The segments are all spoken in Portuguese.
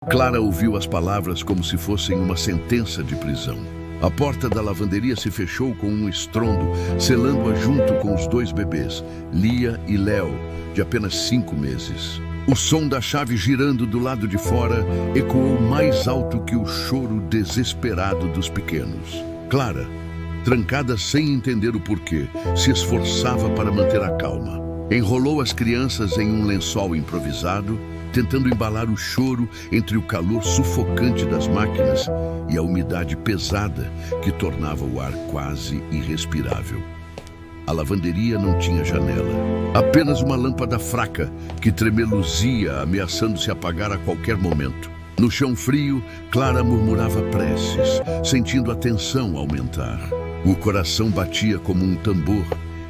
Clara ouviu as palavras como se fossem uma sentença de prisão. A porta da lavanderia se fechou com um estrondo, selando-a junto com os dois bebês, Lia e Léo, de apenas 5 meses. O som da chave girando do lado de fora ecoou mais alto que o choro desesperado dos pequenos. Clara, trancada sem entender o porquê, se esforçava para manter a calma. Enrolou as crianças em um lençol improvisado, tentando embalar o choro entre o calor sufocante das máquinas e a umidade pesada que tornava o ar quase irrespirável. A lavanderia não tinha janela, apenas uma lâmpada fraca que tremeluzia, ameaçando se apagar a qualquer momento. No chão frio, Clara murmurava preces, sentindo a tensão aumentar. O coração batia como um tambor,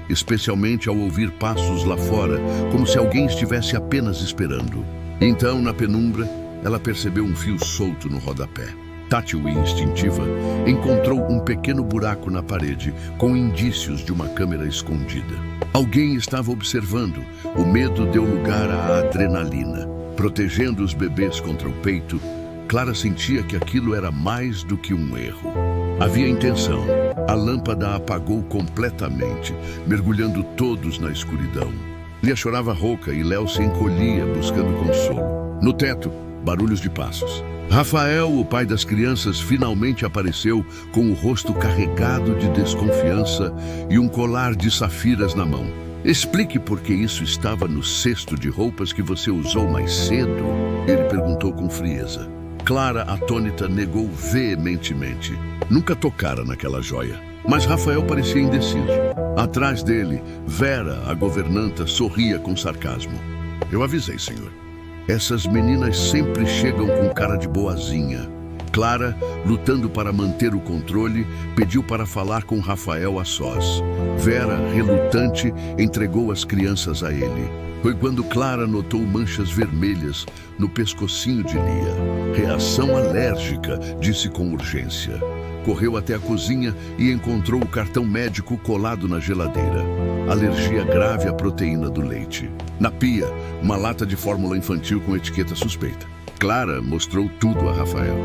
especialmente ao ouvir passos lá fora, como se alguém estivesse apenas esperando. Então, na penumbra, ela percebeu um fio solto no rodapé. Tátil e instintiva, encontrou um pequeno buraco na parede com indícios de uma câmera escondida. Alguém estava observando. O medo deu lugar à adrenalina. Protegendo os bebês contra o peito, Clara sentia que aquilo era mais do que um erro. Havia intenção. A lâmpada apagou completamente, mergulhando todos na escuridão. Lia chorava rouca e Léo se encolhia, buscando consolo. No teto, barulhos de passos. Rafael, o pai das crianças, finalmente apareceu com o rosto carregado de desconfiança e um colar de safiras na mão. Explique por que isso estava no cesto de roupas que você usou mais cedo, ele perguntou com frieza. Clara, atônita, negou veementemente. Nunca tocara naquela joia. Mas Rafael parecia indeciso. Atrás dele, Vera, a governanta, sorria com sarcasmo. Eu avisei, senhor. Essas meninas sempre chegam com cara de boazinha. Clara, lutando para manter o controle, pediu para falar com Rafael a sós. Vera, relutante, entregou as crianças a ele. Foi quando Clara notou manchas vermelhas no pescocinho de Lia. Reação alérgica, disse com urgência. Correu até a cozinha e encontrou o cartão médico colado na geladeira. Alergia grave à proteína do leite. Na pia, uma lata de fórmula infantil com etiqueta suspeita. Clara mostrou tudo a Rafael.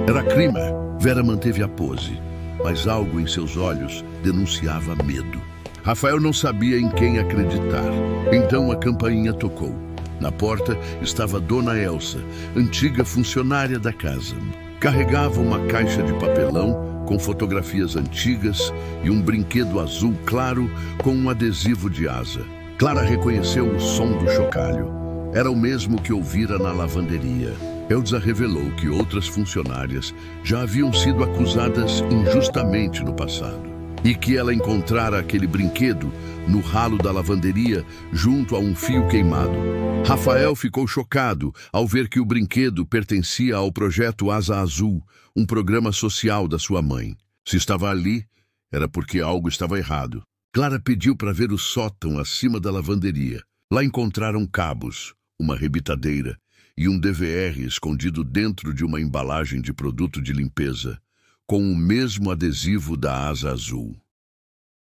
Era Creamer. Vera manteve a pose, mas algo em seus olhos denunciava medo. Rafael não sabia em quem acreditar. Então a campainha tocou. Na porta estava Dona Elsa, antiga funcionária da casa. Carregava uma caixa de papelão com fotografias antigas e um brinquedo azul claro com um adesivo de asa. Clara reconheceu o som do chocalho. Era o mesmo que ouvira na lavanderia. Elsa revelou que outras funcionárias já haviam sido acusadas injustamente no passado e que ela encontrara aquele brinquedo no ralo da lavanderia junto a um fio queimado. Rafael ficou chocado ao ver que o brinquedo pertencia ao projeto Asa Azul, um programa social da sua mãe. Se estava ali, era porque algo estava errado. Clara pediu para ver o sótão acima da lavanderia. Lá encontraram cabos, uma rebitadeira e um DVR escondido dentro de uma embalagem de produto de limpeza, com o mesmo adesivo da Asa Azul.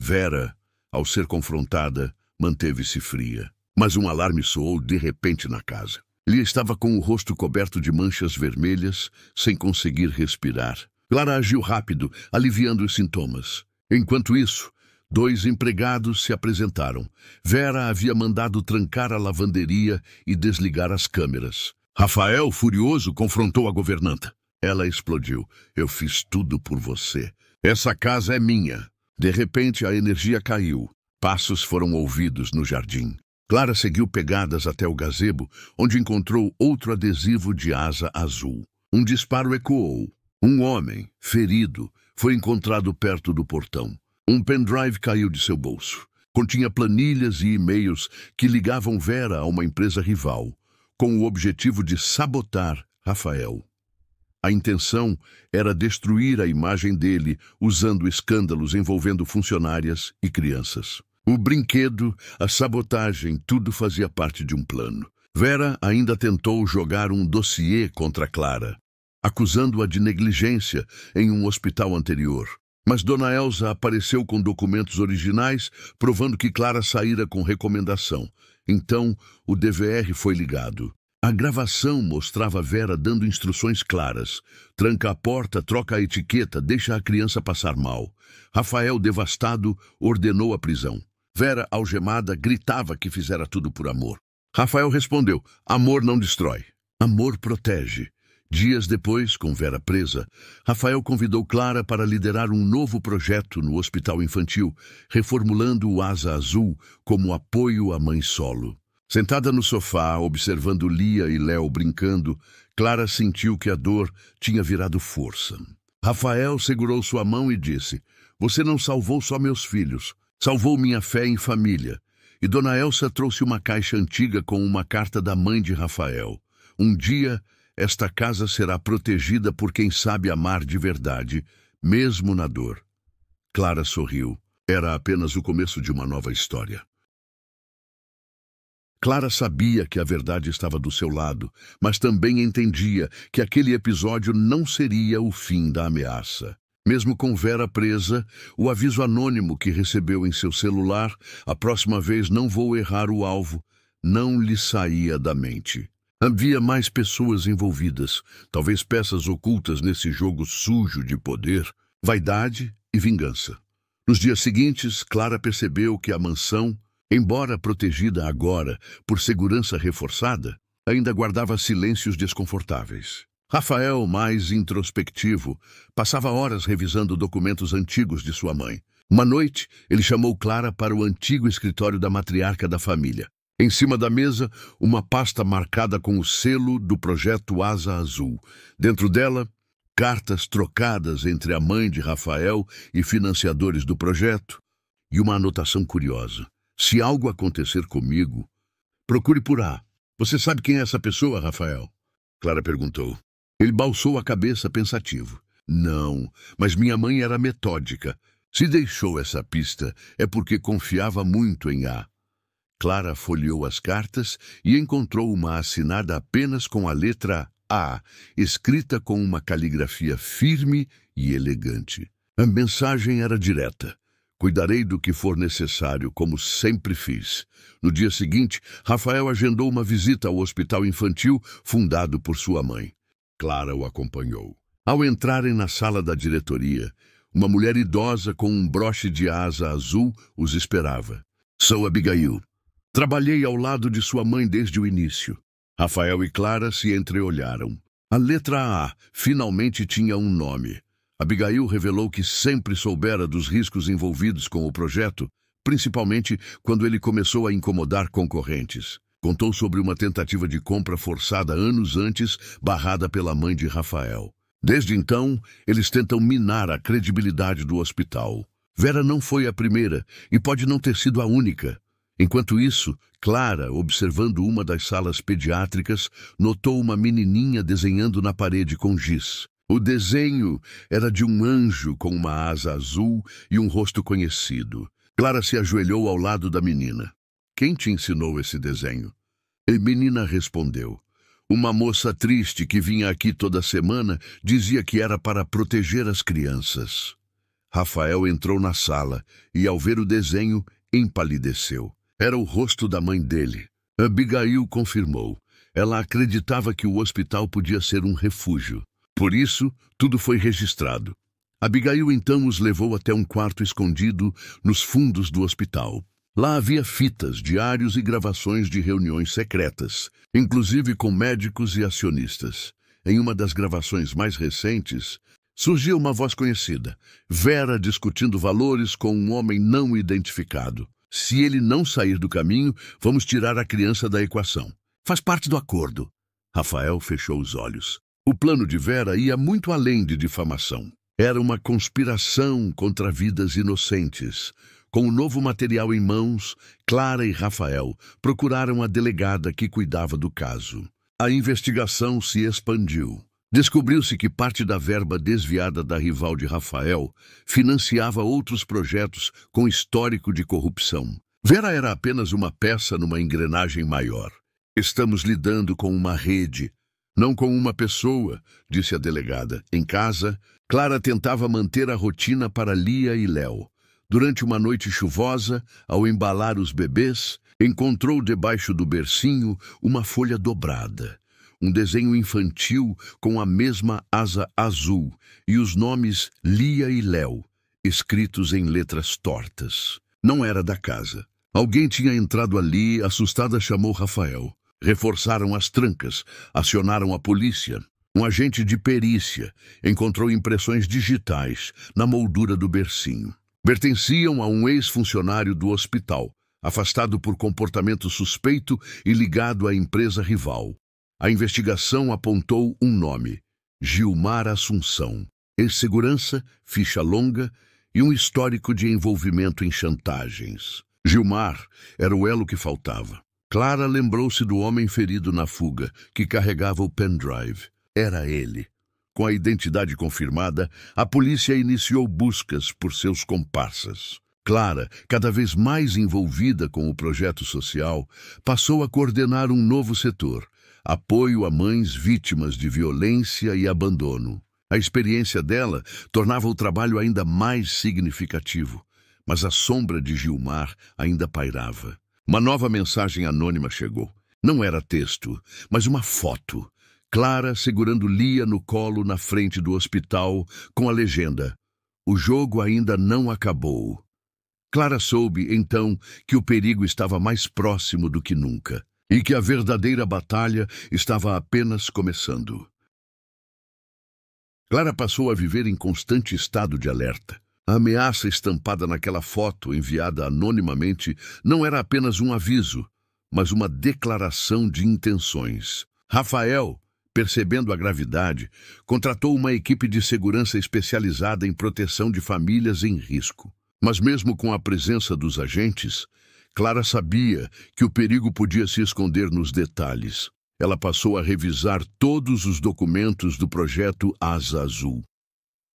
Vera, ao ser confrontada, manteve-se fria. Mas um alarme soou de repente na casa. Lia estava com o rosto coberto de manchas vermelhas, sem conseguir respirar. Clara agiu rápido, aliviando os sintomas. Enquanto isso, 2 empregados se apresentaram. Vera havia mandado trancar a lavanderia e desligar as câmeras. Rafael, furioso, confrontou a governanta. Ela explodiu. Eu fiz tudo por você. Essa casa é minha. De repente, a energia caiu. Passos foram ouvidos no jardim. Clara seguiu pegadas até o gazebo, onde encontrou outro adesivo de Asa Azul. Um disparo ecoou. Um homem, ferido, foi encontrado perto do portão. Um pendrive caiu de seu bolso. Continha planilhas e e-mails que ligavam Vera a uma empresa rival, com o objetivo de sabotar Rafael. A intenção era destruir a imagem dele usando escândalos envolvendo funcionárias e crianças. O brinquedo, a sabotagem, tudo fazia parte de um plano. Vera ainda tentou jogar um dossiê contra Clara, acusando-a de negligência em um hospital anterior. Mas Dona Elsa apareceu com documentos originais, provando que Clara saíra com recomendação. Então, o DVR foi ligado. A gravação mostrava Vera dando instruções claras. Tranca a porta, troca a etiqueta, deixa a criança passar mal. Rafael, devastado, ordenou a prisão. Vera, algemada, gritava que fizera tudo por amor. Rafael respondeu: amor não destrói, amor protege. Dias depois, com Vera presa, Rafael convidou Clara para liderar um novo projeto no hospital infantil, reformulando o Asa Azul como apoio à mãe solo. Sentada no sofá, observando Lia e Léo brincando, Clara sentiu que a dor tinha virado força. Rafael segurou sua mão e disse: você não salvou só meus filhos, salvou minha fé em família. E Dona Elsa trouxe uma caixa antiga com uma carta da mãe de Rafael. Um dia, esta casa será protegida por quem sabe amar de verdade, mesmo na dor. Clara sorriu. Era apenas o começo de uma nova história. Clara sabia que a verdade estava do seu lado, mas também entendia que aquele episódio não seria o fim da ameaça. Mesmo com Vera presa, o aviso anônimo que recebeu em seu celular, a próxima vez não vou errar o alvo, não lhe saía da mente. Havia mais pessoas envolvidas, talvez peças ocultas nesse jogo sujo de poder, vaidade e vingança. Nos dias seguintes, Clara percebeu que a mansão, embora protegida agora por segurança reforçada, ainda guardava silêncios desconfortáveis. Rafael, mais introspectivo, passava horas revisando documentos antigos de sua mãe. Uma noite, ele chamou Clara para o antigo escritório da matriarca da família. Em cima da mesa, uma pasta marcada com o selo do projeto Asa Azul. Dentro dela, cartas trocadas entre a mãe de Rafael e financiadores do projeto, e uma anotação curiosa. Se algo acontecer comigo, procure por A. Você sabe quem é essa pessoa, Rafael? Clara perguntou. Ele balançou a cabeça pensativo. Não, mas minha mãe era metódica. Se deixou essa pista, é porque confiava muito em A. Clara folheou as cartas e encontrou uma assinada apenas com a letra A, escrita com uma caligrafia firme e elegante. A mensagem era direta. Cuidarei do que for necessário, como sempre fiz. No dia seguinte, Rafael agendou uma visita ao hospital infantil fundado por sua mãe. Clara o acompanhou. Ao entrarem na sala da diretoria, uma mulher idosa com um broche de asa azul os esperava. Sou Abigail. Trabalhei ao lado de sua mãe desde o início. Rafael e Clara se entreolharam. A letra A finalmente tinha um nome. Abigail revelou que sempre soubera dos riscos envolvidos com o projeto, principalmente quando ele começou a incomodar concorrentes. Contou sobre uma tentativa de compra forçada anos antes, barrada pela mãe de Rafael. Desde então, eles tentam minar a credibilidade do hospital. Vera não foi a primeira e pode não ter sido a única. Enquanto isso, Clara, observando uma das salas pediátricas, notou uma menininha desenhando na parede com giz. O desenho era de um anjo com uma asa azul e um rosto conhecido. Clara se ajoelhou ao lado da menina. Quem te ensinou esse desenho? A menina respondeu. Uma moça triste que vinha aqui toda semana dizia que era para proteger as crianças. Rafael entrou na sala e, ao ver o desenho, empalideceu. Era o rosto da mãe dele. Abigail confirmou. Ela acreditava que o hospital podia ser um refúgio. Por isso, tudo foi registrado. Abigail então os levou até um quarto escondido nos fundos do hospital. Lá havia fitas, diários e gravações de reuniões secretas, inclusive com médicos e acionistas. Em uma das gravações mais recentes, surgiu uma voz conhecida, Vera discutindo valores com um homem não identificado. Se ele não sair do caminho, vamos tirar a criança da equação. Faz parte do acordo. Rafael fechou os olhos. O plano de Vera ia muito além de difamação. Era uma conspiração contra vidas inocentes. Com o novo material em mãos, Clara e Rafael procuraram a delegada que cuidava do caso. A investigação se expandiu. Descobriu-se que parte da verba desviada da rival de Rafael financiava outros projetos com histórico de corrupção. Vera era apenas uma peça numa engrenagem maior. Estamos lidando com uma rede, não com uma pessoa, disse a delegada. Em casa, Clara tentava manter a rotina para Lia e Léo. Durante uma noite chuvosa, ao embalar os bebês, Encontrou debaixo do bercinho uma folha dobrada, um desenho infantil com a mesma asa azul e os nomes Lia e Léo, escritos em letras tortas. Não era da casa. Alguém tinha entrado ali, assustada chamou Rafael. Reforçaram as trancas, acionaram a polícia. Um agente de perícia encontrou impressões digitais na moldura do bercinho. Pertenciam a um ex-funcionário do hospital, afastado por comportamento suspeito e ligado à empresa rival. A investigação apontou um nome: Gilmar Assunção. Ex-segurança, ficha longa e um histórico de envolvimento em chantagens. Gilmar era o elo que faltava. Clara lembrou-se do homem ferido na fuga, que carregava o pendrive. Era ele. Com a identidade confirmada, a polícia iniciou buscas por seus comparsas. Clara, cada vez mais envolvida com o projeto social, passou a coordenar um novo setor: apoio a mães vítimas de violência e abandono. A experiência dela tornava o trabalho ainda mais significativo, mas a sombra de Gilmar ainda pairava. Uma nova mensagem anônima chegou. Não era texto, mas uma foto. Clara segurando Lia no colo na frente do hospital, com a legenda: "O jogo ainda não acabou." Clara soube, então, que o perigo estava mais próximo do que nunca, e que a verdadeira batalha estava apenas começando. Clara passou a viver em constante estado de alerta. A ameaça estampada naquela foto, enviada anonimamente, não era apenas um aviso, mas uma declaração de intenções. Rafael, percebendo a gravidade, contratou uma equipe de segurança especializada em proteção de famílias em risco. Mas mesmo com a presença dos agentes, Clara sabia que o perigo podia se esconder nos detalhes. Ela passou a revisar todos os documentos do projeto Asa Azul.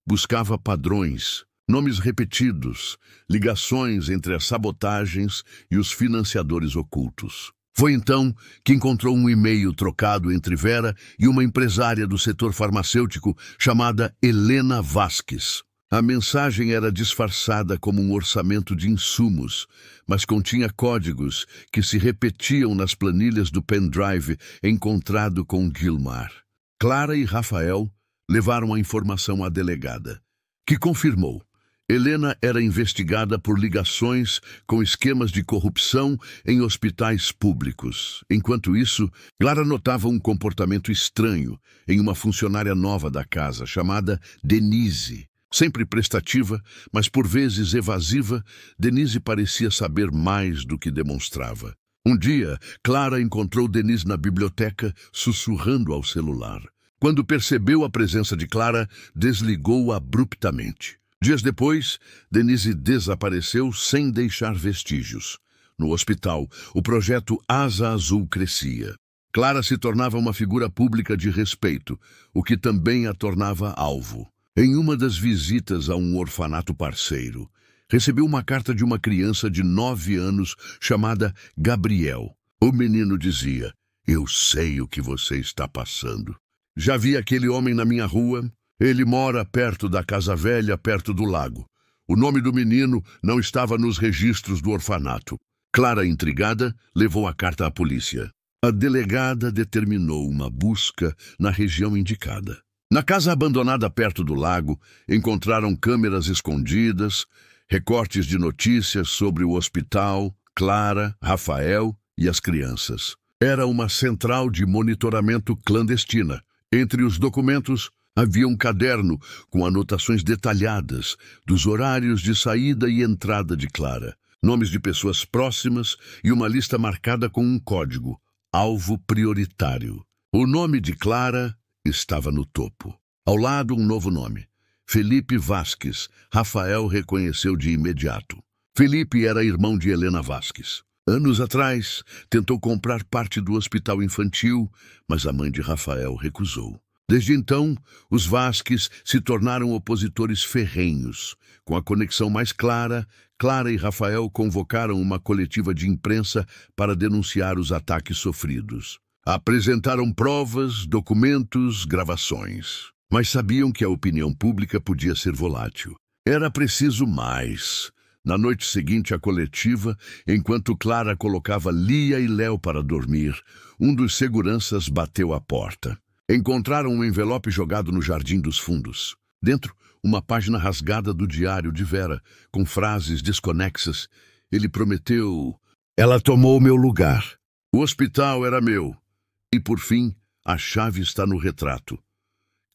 Buscava padrões, nomes repetidos, ligações entre as sabotagens e os financiadores ocultos. Foi então que encontrou um e-mail trocado entre Vera e uma empresária do setor farmacêutico chamada Helena Vasques. A mensagem era disfarçada como um orçamento de insumos, mas continha códigos que se repetiam nas planilhas do pendrive encontrado com Gilmar. Clara e Rafael levaram a informação à delegada, que confirmou: Helena era investigada por ligações com esquemas de corrupção em hospitais públicos. Enquanto isso, Clara notava um comportamento estranho em uma funcionária nova da casa, chamada Denise. Sempre prestativa, mas por vezes evasiva, Denise parecia saber mais do que demonstrava. Um dia, Clara encontrou Denise na biblioteca, sussurrando ao celular. Quando percebeu a presença de Clara, desligou abruptamente. Dias depois, Denise desapareceu sem deixar vestígios. No hospital, o projeto Asa Azul crescia. Clara se tornava uma figura pública de respeito, o que também a tornava alvo. Em uma das visitas a um orfanato parceiro, recebeu uma carta de uma criança de 9 anos chamada Gabriel. O menino dizia: "Eu sei o que você está passando. Já vi aquele homem na minha rua. Ele mora perto da casa velha, perto do lago. O nome do menino não estava nos registros do orfanato." Clara, intrigada, levou a carta à polícia. A delegada determinou uma busca na região indicada. Na casa abandonada perto do lago, encontraram câmeras escondidas, recortes de notícias sobre o hospital, Clara, Rafael e as crianças. Era uma central de monitoramento clandestina. Entre os documentos, havia um caderno com anotações detalhadas dos horários de saída e entrada de Clara, nomes de pessoas próximas e uma lista marcada com um código: alvo prioritário. O nome de Clara estava no topo. Ao lado, um novo nome: Felipe Vasques. Rafael reconheceu de imediato. Felipe era irmão de Helena Vasques. Anos atrás, tentou comprar parte do hospital infantil, mas a mãe de Rafael recusou. Desde então, os Vasques se tornaram opositores ferrenhos. Com a conexão mais clara, Clara e Rafael convocaram uma coletiva de imprensa para denunciar os ataques sofridos. Apresentaram provas, documentos, gravações. Mas sabiam que a opinião pública podia ser volátil. Era preciso mais. Na noite seguinte à coletiva, enquanto Clara colocava Lia e Léo para dormir, um dos seguranças bateu à porta. Encontraram um envelope jogado no jardim dos fundos. Dentro, uma página rasgada do diário de Vera, com frases desconexas. Ele prometeu: "Ela tomou meu lugar. O hospital era meu. E, por fim, a chave está no retrato."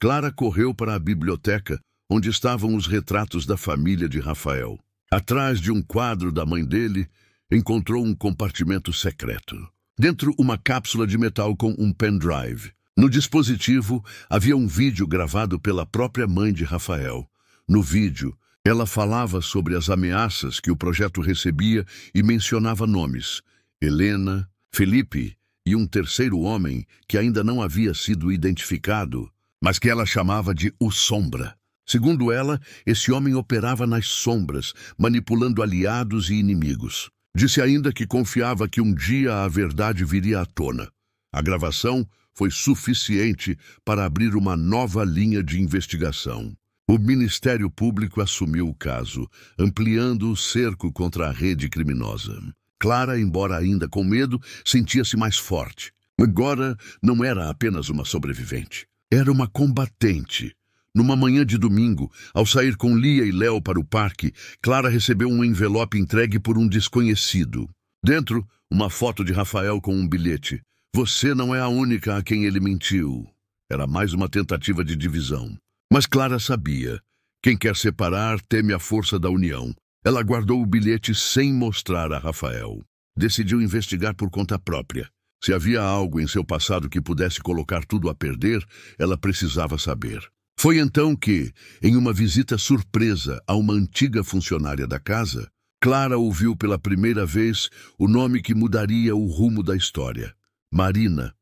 Clara correu para a biblioteca, onde estavam os retratos da família de Rafael. Atrás de um quadro da mãe dele, encontrou um compartimento secreto. Dentro, uma cápsula de metal com um pendrive. No dispositivo, havia um vídeo gravado pela própria mãe de Rafael. No vídeo, ela falava sobre as ameaças que o projeto recebia e mencionava nomes: Helena, Felipe e um terceiro homem que ainda não havia sido identificado, mas que ela chamava de O Sombra. Segundo ela, esse homem operava nas sombras, manipulando aliados e inimigos. Disse ainda que confiava que um dia a verdade viria à tona. A gravação foi suficiente para abrir uma nova linha de investigação. O Ministério Público assumiu o caso, ampliando o cerco contra a rede criminosa. Clara, embora ainda com medo, sentia-se mais forte. Agora não era apenas uma sobrevivente. Era uma combatente. Numa manhã de domingo, ao sair com Lia e Léo para o parque, Clara recebeu um envelope entregue por um desconhecido. Dentro, uma foto de Rafael com um bilhete. "Você não é a única a quem ele mentiu." Era mais uma tentativa de divisão. Mas Clara sabia. Quem quer separar teme a força da união. Ela guardou o bilhete sem mostrar a Rafael. Decidiu investigar por conta própria. Se havia algo em seu passado que pudesse colocar tudo a perder, ela precisava saber. Foi então que, em uma visita surpresa a uma antiga funcionária da casa, Clara ouviu pela primeira vez o nome que mudaria o rumo da história: Marina.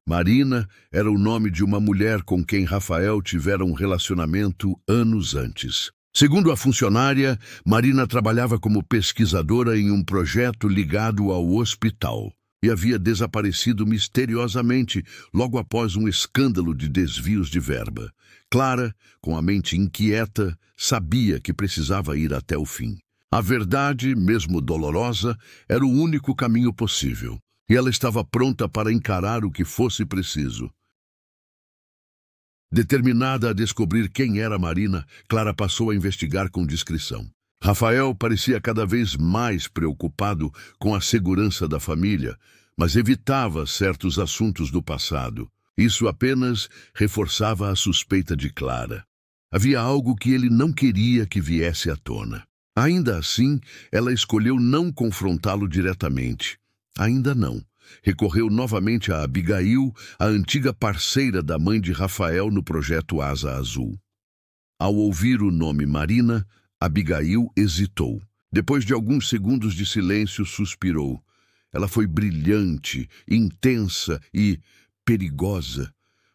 Marina era o nome de uma mulher com quem Rafael tivera um relacionamento anos antes. Segundo a funcionária, Marina trabalhava como pesquisadora em um projeto ligado ao hospital e havia desaparecido misteriosamente logo após um escândalo de desvios de verba. Clara, com a mente inquieta, sabia que precisava ir até o fim. A verdade, mesmo dolorosa, era o único caminho possível, e ela estava pronta para encarar o que fosse preciso. Determinada a descobrir quem era Marina, Clara passou a investigar com discrição. Rafael parecia cada vez mais preocupado com a segurança da família, mas evitava certos assuntos do passado. Isso apenas reforçava a suspeita de Clara. Havia algo que ele não queria que viesse à tona. Ainda assim, ela escolheu não confrontá-lo diretamente. Ainda não. Recorreu novamente a Abigail, a antiga parceira da mãe de Rafael no projeto Asa Azul. Ao ouvir o nome Marina, Abigail hesitou. Depois de alguns segundos de silêncio, suspirou. Ela foi brilhante, intensa e perigosa.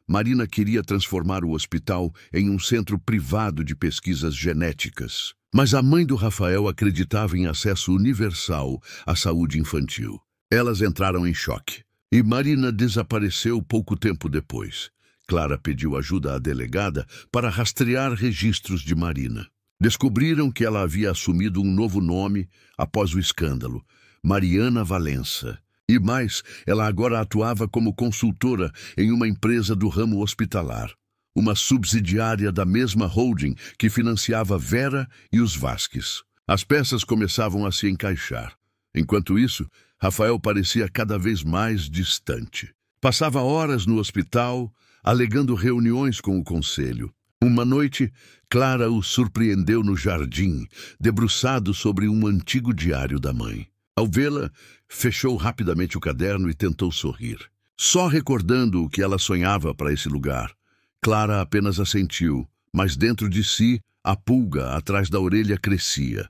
Marina queria transformar o hospital em um centro privado de pesquisas genéticas. Mas a mãe do Rafael acreditava em acesso universal à saúde infantil. Elas entraram em choque. E Marina desapareceu pouco tempo depois. Clara pediu ajuda à delegada para rastrear registros de Marina. Descobriram que ela havia assumido um novo nome após o escândalo: Mariana Valença. E mais, ela agora atuava como consultora em uma empresa do ramo hospitalar, uma subsidiária da mesma holding que financiava Vera e os Vasques. As peças começavam a se encaixar. Enquanto isso, Rafael parecia cada vez mais distante. Passava horas no hospital, alegando reuniões com o conselho. Uma noite, Clara o surpreendeu no jardim, debruçado sobre um antigo diário da mãe. Ao vê-la, fechou rapidamente o caderno e tentou sorrir. Só recordando o que ela sonhava para esse lugar, Clara apenas assentiu, mas dentro de si, a pulga atrás da orelha crescia.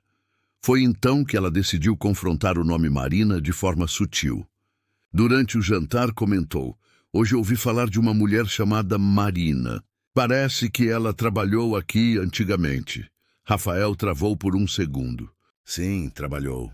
Foi então que ela decidiu confrontar o nome Marina de forma sutil. Durante o jantar, comentou: "Hoje ouvi falar de uma mulher chamada Marina. Parece que ela trabalhou aqui antigamente." Rafael travou por um segundo. "Sim, trabalhou.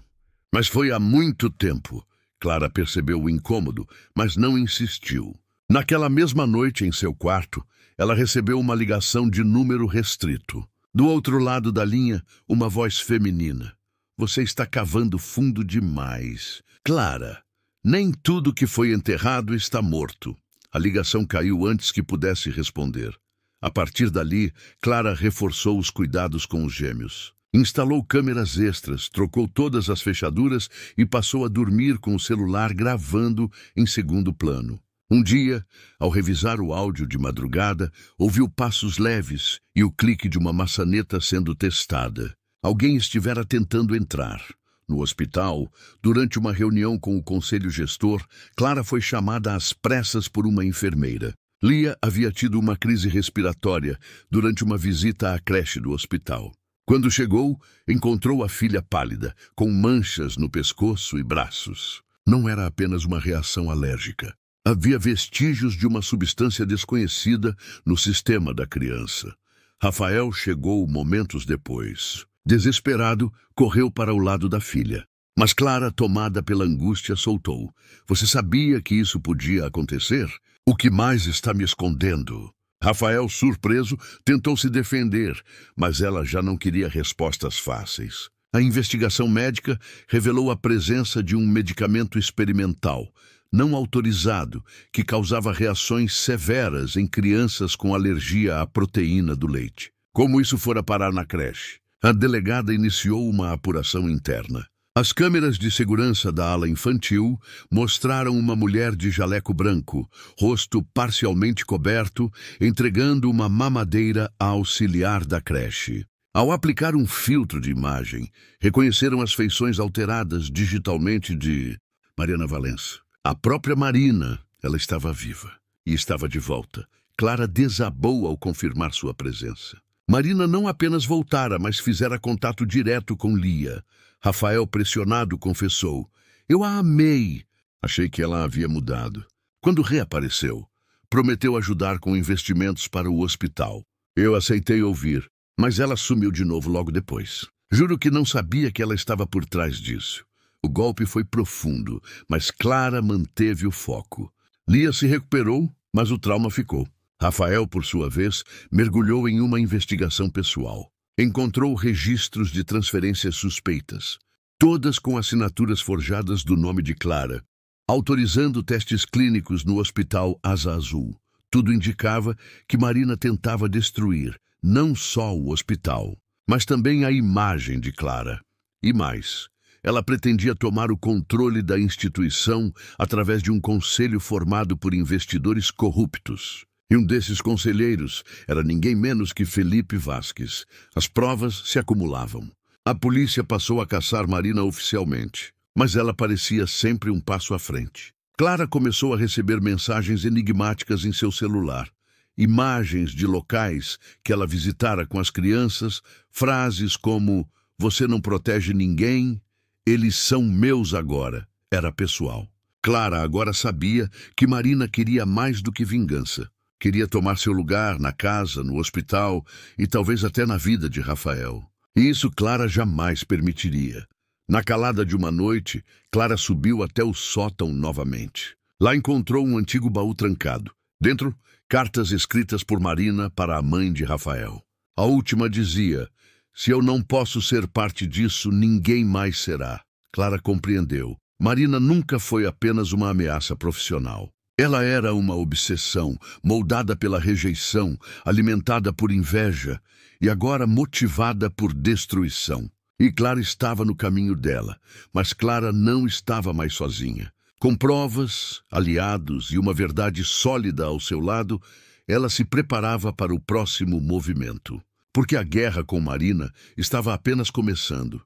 Mas foi há muito tempo." Clara percebeu o incômodo, mas não insistiu. Naquela mesma noite, em seu quarto, ela recebeu uma ligação de número restrito. Do outro lado da linha, uma voz feminina. Você está cavando fundo demais. Clara, nem tudo que foi enterrado está morto. A ligação caiu antes que pudesse responder. A partir dali, Clara reforçou os cuidados com os gêmeos. Instalou câmeras extras, trocou todas as fechaduras e passou a dormir com o celular gravando em segundo plano. Um dia, ao revisar o áudio de madrugada, ouviu passos leves e o clique de uma maçaneta sendo testada. Alguém estivera tentando entrar. No hospital, durante uma reunião com o conselho gestor, Clara foi chamada às pressas por uma enfermeira. Lia havia tido uma crise respiratória durante uma visita à creche do hospital. Quando chegou, encontrou a filha pálida, com manchas no pescoço e braços. Não era apenas uma reação alérgica. Havia vestígios de uma substância desconhecida no sistema da criança. Rafael chegou momentos depois. Desesperado, correu para o lado da filha. Mas Clara, tomada pela angústia, soltou. Você sabia que isso podia acontecer? O que mais está me escondendo? Rafael, surpreso, tentou se defender, mas ela já não queria respostas fáceis. A investigação médica revelou a presença de um medicamento experimental, não autorizado, que causava reações severas em crianças com alergia à proteína do leite. Como isso fora parar na creche? A delegada iniciou uma apuração interna. As câmeras de segurança da ala infantil mostraram uma mulher de jaleco branco, rosto parcialmente coberto, entregando uma mamadeira à auxiliar da creche. Ao aplicar um filtro de imagem, reconheceram as feições alteradas digitalmente de Mariana Valença. A própria Marina, ela estava viva e estava de volta. Clara desabou ao confirmar sua presença. Marina não apenas voltara, mas fizera contato direto com Lia. Rafael, pressionado, confessou. Eu a amei. Achei que ela havia mudado. Quando reapareceu, prometeu ajudar com investimentos para o hospital. Eu aceitei ouvir, mas ela sumiu de novo logo depois. Juro que não sabia que ela estava por trás disso. O golpe foi profundo, mas Clara manteve o foco. Lia se recuperou, mas o trauma ficou. Rafael, por sua vez, mergulhou em uma investigação pessoal. Encontrou registros de transferências suspeitas, todas com assinaturas forjadas do nome de Clara, autorizando testes clínicos no hospital Asa Azul. Tudo indicava que Marina tentava destruir não só o hospital, mas também a imagem de Clara. E mais, ela pretendia tomar o controle da instituição através de um conselho formado por investidores corruptos. E um desses conselheiros era ninguém menos que Felipe Vasques. As provas se acumulavam. A polícia passou a caçar Marina oficialmente, mas ela parecia sempre um passo à frente. Clara começou a receber mensagens enigmáticas em seu celular. Imagens de locais que ela visitara com as crianças, frases como "Você não protege ninguém, eles são meus agora". Era pessoal. Clara agora sabia que Marina queria mais do que vingança. Queria tomar seu lugar na casa, no hospital e talvez até na vida de Rafael. E isso Clara jamais permitiria. Na calada de uma noite, Clara subiu até o sótão novamente. Lá encontrou um antigo baú trancado. Dentro, cartas escritas por Marina para a mãe de Rafael. A última dizia: "Se eu não posso ser parte disso, ninguém mais será". Clara compreendeu. Marina nunca foi apenas uma ameaça profissional. Ela era uma obsessão, moldada pela rejeição, alimentada por inveja e agora motivada por destruição. E Clara estava no caminho dela, mas Clara não estava mais sozinha. Com provas, aliados e uma verdade sólida ao seu lado, ela se preparava para o próximo movimento. Porque a guerra com Marina estava apenas começando.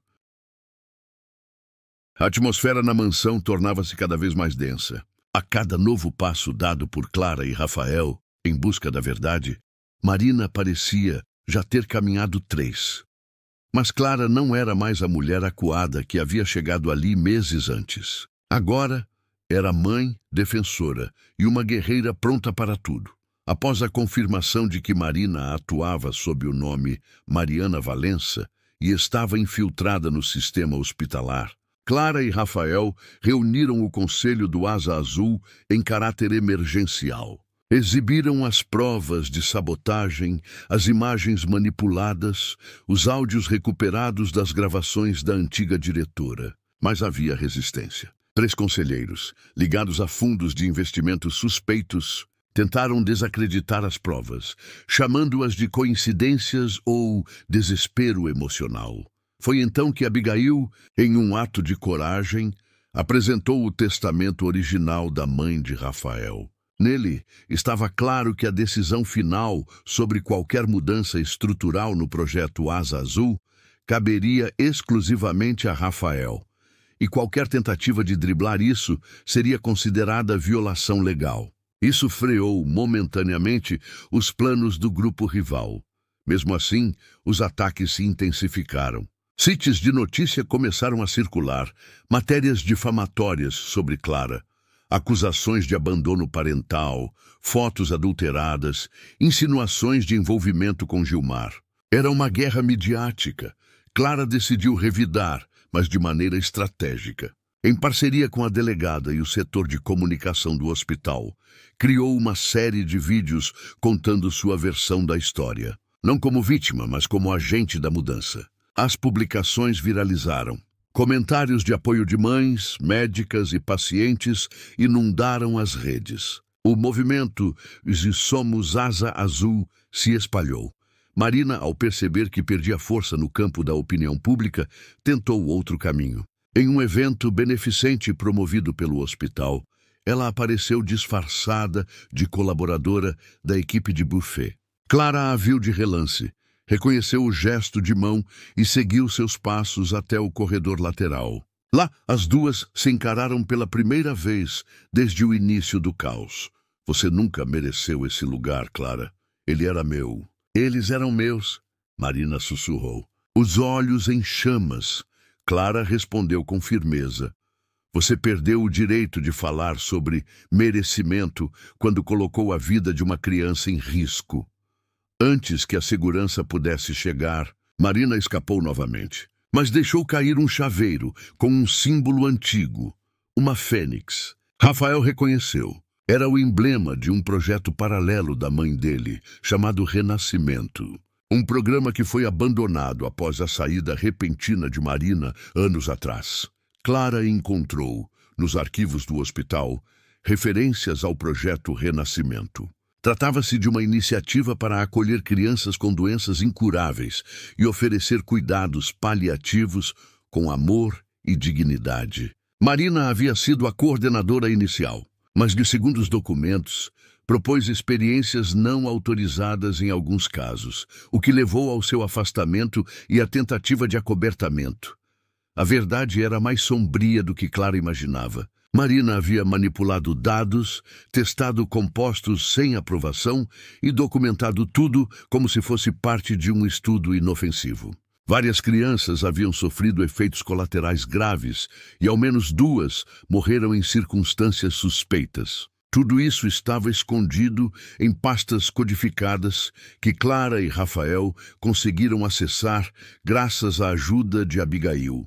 A atmosfera na mansão tornava-se cada vez mais densa. A cada novo passo dado por Clara e Rafael em busca da verdade, Marina parecia já ter caminhado 3. Mas Clara não era mais a mulher acuada que havia chegado ali meses antes. Agora era mãe defensora e uma guerreira pronta para tudo. Após a confirmação de que Marina atuava sob o nome Mariana Valença e estava infiltrada no sistema hospitalar, Clara e Rafael reuniram o conselho do Asa Azul em caráter emergencial. Exibiram as provas de sabotagem, as imagens manipuladas, os áudios recuperados das gravações da antiga diretora. Mas havia resistência. 3 conselheiros, ligados a fundos de investimentos suspeitos, tentaram desacreditar as provas, chamando-as de coincidências ou desespero emocional. Foi então que Abigail, em um ato de coragem, apresentou o testamento original da mãe de Rafael. Nele, estava claro que a decisão final sobre qualquer mudança estrutural no projeto Asa Azul caberia exclusivamente a Rafael, e qualquer tentativa de driblar isso seria considerada violação legal. Isso freou momentaneamente os planos do grupo rival. Mesmo assim, os ataques se intensificaram. Sites de notícia começaram a circular, matérias difamatórias sobre Clara, acusações de abandono parental, fotos adulteradas, insinuações de envolvimento com Gilmar. Era uma guerra midiática. Clara decidiu revidar, mas de maneira estratégica. Em parceria com a delegada e o setor de comunicação do hospital, criou uma série de vídeos contando sua versão da história. Não como vítima, mas como agente da mudança. As publicações viralizaram. Comentários de apoio de mães, médicas e pacientes inundaram as redes. O movimento Somos Asa Azul se espalhou. Marina, ao perceber que perdia força no campo da opinião pública, tentou outro caminho. Em um evento beneficente promovido pelo hospital, ela apareceu disfarçada de colaboradora da equipe de buffet. Clara a viu de relance. Reconheceu o gesto de mão e seguiu seus passos até o corredor lateral. Lá, as duas se encararam pela primeira vez desde o início do caos. Você nunca mereceu esse lugar, Clara. Ele era meu. Eles eram meus, Marina sussurrou. Os olhos em chamas. Clara respondeu com firmeza. Você perdeu o direito de falar sobre merecimento quando colocou a vida de uma criança em risco. Antes que a segurança pudesse chegar, Marina escapou novamente, mas deixou cair um chaveiro com um símbolo antigo, uma fênix. Rafael reconheceu. Era o emblema de um projeto paralelo da mãe dele, chamado Renascimento. Um programa que foi abandonado após a saída repentina de Marina anos atrás. Clara encontrou, nos arquivos do hospital, referências ao projeto Renascimento. Tratava-se de uma iniciativa para acolher crianças com doenças incuráveis e oferecer cuidados paliativos com amor e dignidade. Marina havia sido a coordenadora inicial, mas, segundo os documentos, propôs experiências não autorizadas em alguns casos, o que levou ao seu afastamento e à tentativa de acobertamento. A verdade era mais sombria do que Clara imaginava. Marina havia manipulado dados, testado compostos sem aprovação e documentado tudo como se fosse parte de um estudo inofensivo. Várias crianças haviam sofrido efeitos colaterais graves e ao menos 2 morreram em circunstâncias suspeitas. Tudo isso estava escondido em pastas codificadas que Clara e Rafael conseguiram acessar graças à ajuda de Abigail.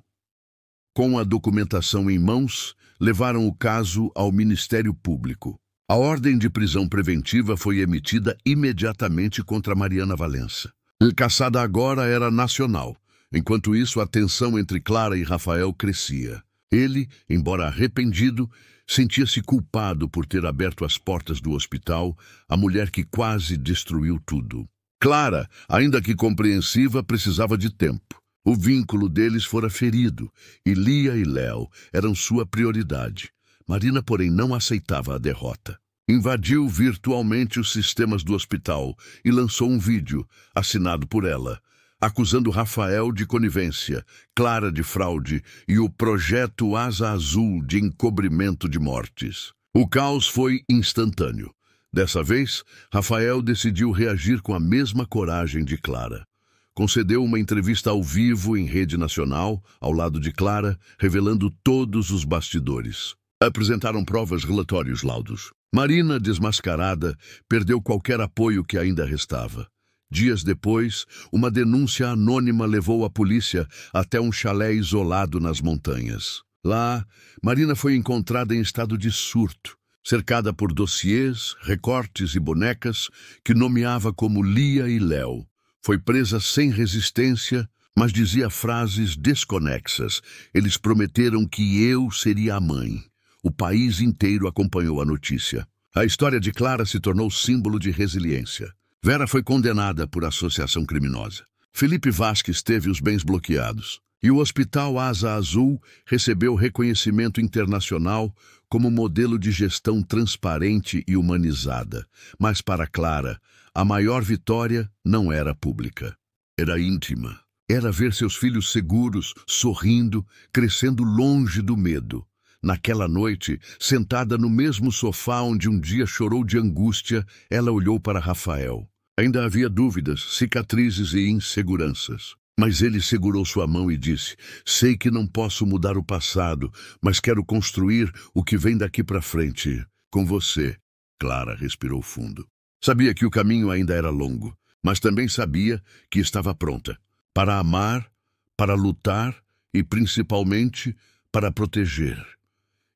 Com a documentação em mãos, levaram o caso ao Ministério Público. A ordem de prisão preventiva foi emitida imediatamente contra Mariana Valença. A caçada agora era nacional. Enquanto isso, a tensão entre Clara e Rafael crescia. Ele, embora arrependido, sentia-se culpado por ter aberto as portas do hospital à mulher que quase destruiu tudo. Clara, ainda que compreensiva, precisava de tempo. O vínculo deles fora ferido, e Lia e Léo eram sua prioridade. Marina, porém, não aceitava a derrota. Invadiu virtualmente os sistemas do hospital e lançou um vídeo, assinado por ela, acusando Rafael de conivência, Clara de fraude e o projeto Asa Azul de encobrimento de mortes. O caos foi instantâneo. Dessa vez, Rafael decidiu reagir com a mesma coragem de Clara. Concedeu uma entrevista ao vivo em rede nacional, ao lado de Clara, revelando todos os bastidores. Apresentaram provas, relatórios, laudos. Marina, desmascarada, perdeu qualquer apoio que ainda restava. Dias depois, uma denúncia anônima levou a polícia até um chalé isolado nas montanhas. Lá, Marina foi encontrada em estado de surto, cercada por dossiês, recortes e bonecas que nomeava como Lia e Léo. Foi presa sem resistência, mas dizia frases desconexas. Eles prometeram que eu seria a mãe. O país inteiro acompanhou a notícia. A história de Clara se tornou símbolo de resiliência. Vera foi condenada por associação criminosa. Felipe Vasquez teve os bens bloqueados. E o Hospital Asa Azul recebeu reconhecimento internacional como modelo de gestão transparente e humanizada. Mas para Clara, a maior vitória não era pública. Era íntima. Era ver seus filhos seguros, sorrindo, crescendo longe do medo. Naquela noite, sentada no mesmo sofá onde um dia chorou de angústia, ela olhou para Rafael. Ainda havia dúvidas, cicatrizes e inseguranças. Mas ele segurou sua mão e disse: sei que não posso mudar o passado, mas quero construir o que vem daqui para frente. Com você. Clara respirou fundo. Sabia que o caminho ainda era longo, mas também sabia que estava pronta. Para amar, para lutar e, principalmente, para proteger.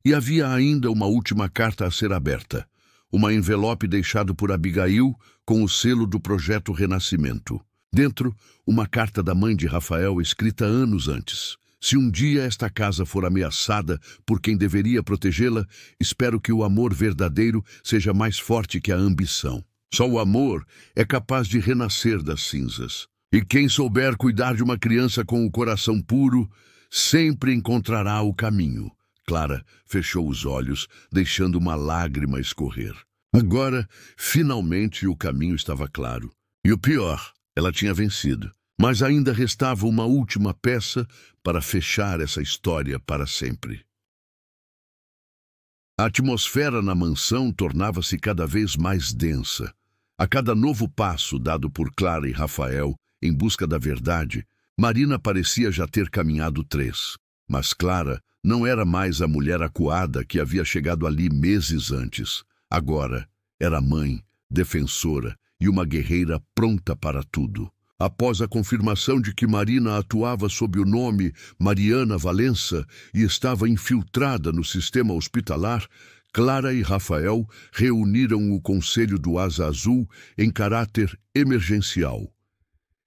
E havia ainda uma última carta a ser aberta. Uma envelope deixado por Abigail com o selo do Projeto Renascimento. Dentro, uma carta da mãe de Rafael escrita anos antes. Se um dia esta casa for ameaçada por quem deveria protegê-la, espero que o amor verdadeiro seja mais forte que a ambição. Só o amor é capaz de renascer das cinzas. E quem souber cuidar de uma criança com o coração puro, sempre encontrará o caminho. Clara fechou os olhos, deixando uma lágrima escorrer. Agora, finalmente, o caminho estava claro. E o pior, ela tinha vencido. Mas ainda restava uma última peça para fechar essa história para sempre. A atmosfera na mansão tornava-se cada vez mais densa. A cada novo passo dado por Clara e Rafael em busca da verdade, Marina parecia já ter caminhado 3. Mas Clara não era mais a mulher acuada que havia chegado ali meses antes. Agora era mãe, defensora e uma guerreira pronta para tudo. Após a confirmação de que Marina atuava sob o nome Mariana Valença e estava infiltrada no sistema hospitalar, Clara e Rafael reuniram o Conselho do Asa Azul em caráter emergencial.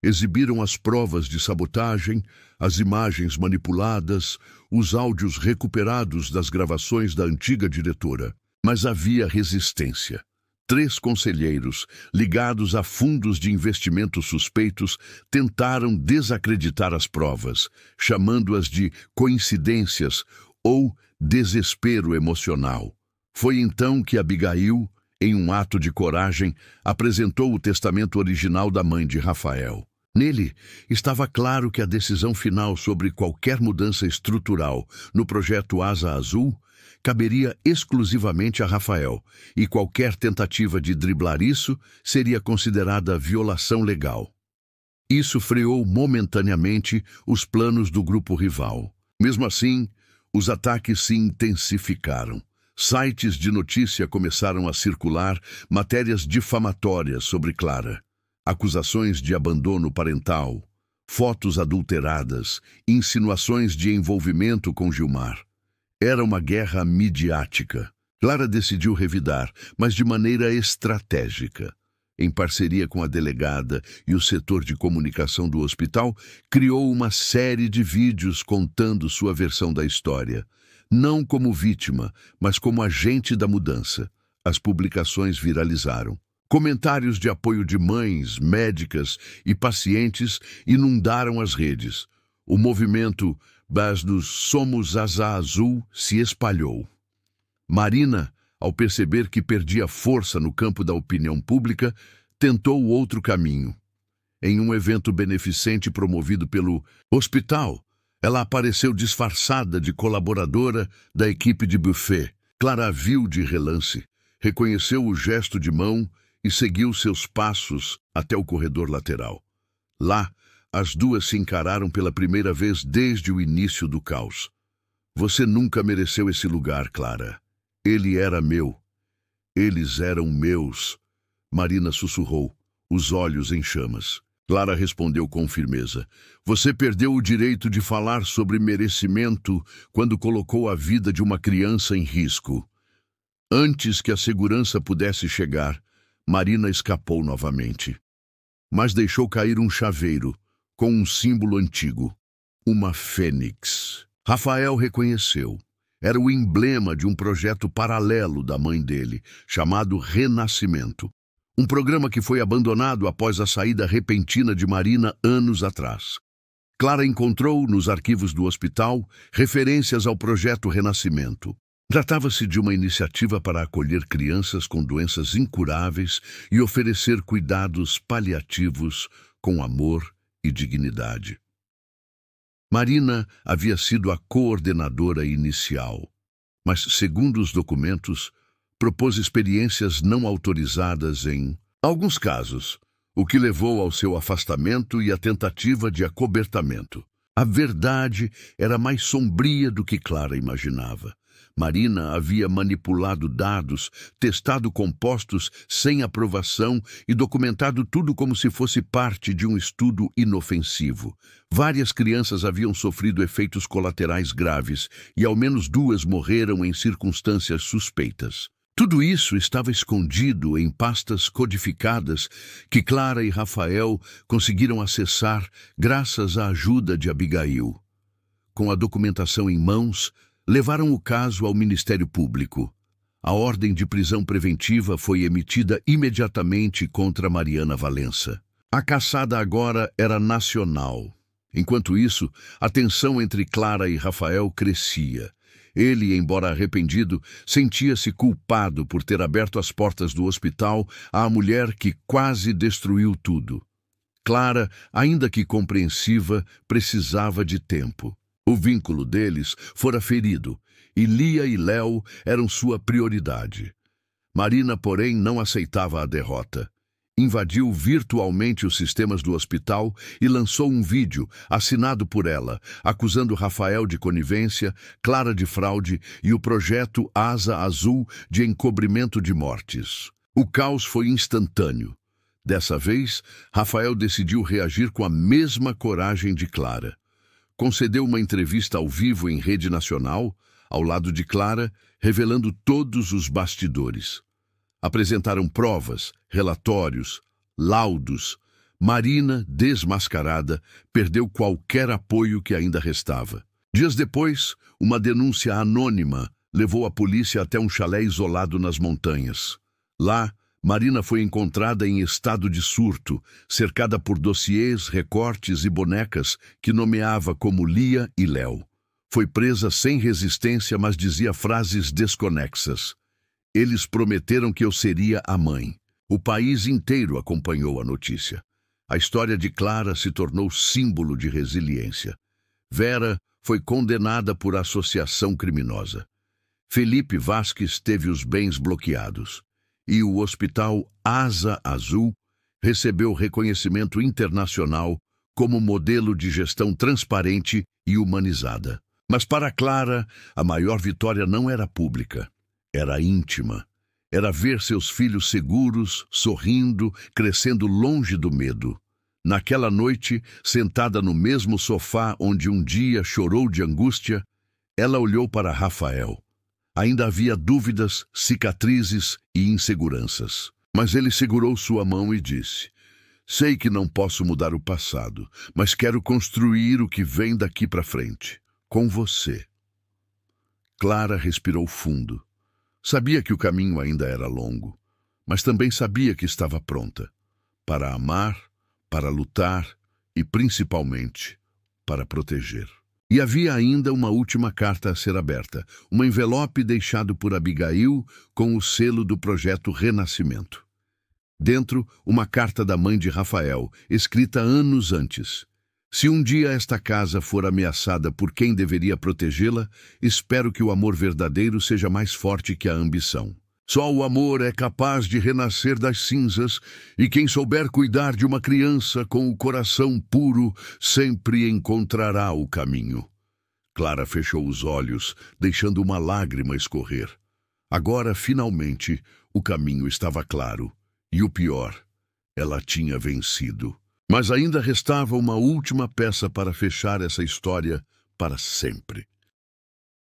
Exibiram as provas de sabotagem, as imagens manipuladas, os áudios recuperados das gravações da antiga diretora. Mas havia resistência. 3 conselheiros, ligados a fundos de investimento suspeitos, tentaram desacreditar as provas, chamando-as de coincidências ou desespero emocional. Foi então que Abigail, em um ato de coragem, apresentou o testamento original da mãe de Rafael. Nele, estava claro que a decisão final sobre qualquer mudança estrutural no projeto Asa Azul caberia exclusivamente a Rafael, e qualquer tentativa de driblar isso seria considerada violação legal. Isso freou momentaneamente os planos do grupo rival. Mesmo assim, os ataques se intensificaram. Sites de notícia começaram a circular matérias difamatórias sobre Clara. Acusações de abandono parental, fotos adulteradas, insinuações de envolvimento com Gilmar. Era uma guerra midiática. Clara decidiu revidar, mas de maneira estratégica. Em parceria com a delegada e o setor de comunicação do hospital, criou uma série de vídeos contando sua versão da história. Não como vítima, mas como agente da mudança. As publicações viralizaram. Comentários de apoio de mães, médicas e pacientes inundaram as redes. O movimento Bas dos Somos Asa Azul se espalhou. Marina, ao perceber que perdia força no campo da opinião pública, tentou outro caminho. Em um evento beneficente promovido pelo hospital, ela apareceu disfarçada de colaboradora da equipe de buffet. Clara a viu de relance, reconheceu o gesto de mão e seguiu seus passos até o corredor lateral. Lá, as duas se encararam pela primeira vez desde o início do caos. Você nunca mereceu esse lugar, Clara. Ele era meu. Eles eram meus. Marina sussurrou, os olhos em chamas. Clara respondeu com firmeza. Você perdeu o direito de falar sobre merecimento quando colocou a vida de uma criança em risco. Antes que a segurança pudesse chegar, Marina escapou novamente, mas deixou cair um chaveiro com um símbolo antigo, uma fênix. Rafael reconheceu. Era o emblema de um projeto paralelo da mãe dele, chamado Renascimento. Um programa que foi abandonado após a saída repentina de Marina anos atrás. Clara encontrou, nos arquivos do hospital, referências ao projeto Renascimento. Tratava-se de uma iniciativa para acolher crianças com doenças incuráveis e oferecer cuidados paliativos com amor e dignidade. Marina havia sido a coordenadora inicial, mas, segundo os documentos, propôs experiências não autorizadas em alguns casos, o que levou ao seu afastamento e à tentativa de acobertamento. A verdade era mais sombria do que Clara imaginava. Marina havia manipulado dados, testado compostos sem aprovação e documentado tudo como se fosse parte de um estudo inofensivo. Várias crianças haviam sofrido efeitos colaterais graves e ao menos 2 morreram em circunstâncias suspeitas. Tudo isso estava escondido em pastas codificadas que Clara e Rafael conseguiram acessar graças à ajuda de Abigail. Com a documentação em mãos, levaram o caso ao Ministério Público. A ordem de prisão preventiva foi emitida imediatamente contra Mariana Valença. A caçada agora era nacional. Enquanto isso, a tensão entre Clara e Rafael crescia. Ele, embora arrependido, sentia-se culpado por ter aberto as portas do hospital à mulher que quase destruiu tudo. Clara, ainda que compreensiva, precisava de tempo. O vínculo deles fora ferido, e Lia e Léo eram sua prioridade. Marina, porém, não aceitava a derrota. Invadiu virtualmente os sistemas do hospital e lançou um vídeo, assinado por ela, acusando Rafael de conivência, Clara de fraude e o projeto Asa Azul de encobrimento de mortes. O caos foi instantâneo. Dessa vez, Rafael decidiu reagir com a mesma coragem de Clara. Concedeu uma entrevista ao vivo em rede nacional, ao lado de Clara, revelando todos os bastidores. Apresentaram provas, relatórios, laudos. Marina, desmascarada, perdeu qualquer apoio que ainda restava. Dias depois, uma denúncia anônima levou a polícia até um chalé isolado nas montanhas. Lá, Marina foi encontrada em estado de surto, cercada por dossiês, recortes e bonecas que nomeava como Lia e Léo. Foi presa sem resistência, mas dizia frases desconexas. Eles prometeram que eu seria a mãe. O país inteiro acompanhou a notícia. A história de Clara se tornou símbolo de resiliência. Vera foi condenada por associação criminosa. Felipe Vasques teve os bens bloqueados. E o Hospital Asa Azul recebeu reconhecimento internacional como modelo de gestão transparente e humanizada. Mas para Clara, a maior vitória não era pública, era íntima. Era ver seus filhos seguros, sorrindo, crescendo longe do medo. Naquela noite, sentada no mesmo sofá onde um dia chorou de angústia, ela olhou para Rafael. Ainda havia dúvidas, cicatrizes e inseguranças. Mas ele segurou sua mão e disse: "Sei que não posso mudar o passado, mas quero construir o que vem daqui para frente, com você." Clara respirou fundo. Sabia que o caminho ainda era longo, mas também sabia que estava pronta para amar, para lutar e, principalmente, para proteger. E havia ainda uma última carta a ser aberta, um envelope deixado por Abigail com o selo do projeto Renascimento. Dentro, uma carta da mãe de Rafael, escrita anos antes. "Se um dia esta casa for ameaçada por quem deveria protegê-la, espero que o amor verdadeiro seja mais forte que a ambição. Só o amor é capaz de renascer das cinzas, e quem souber cuidar de uma criança com o coração puro sempre encontrará o caminho." Clara fechou os olhos, deixando uma lágrima escorrer. Agora, finalmente, o caminho estava claro. E o pior, ela tinha vencido. Mas ainda restava uma última peça para fechar essa história para sempre.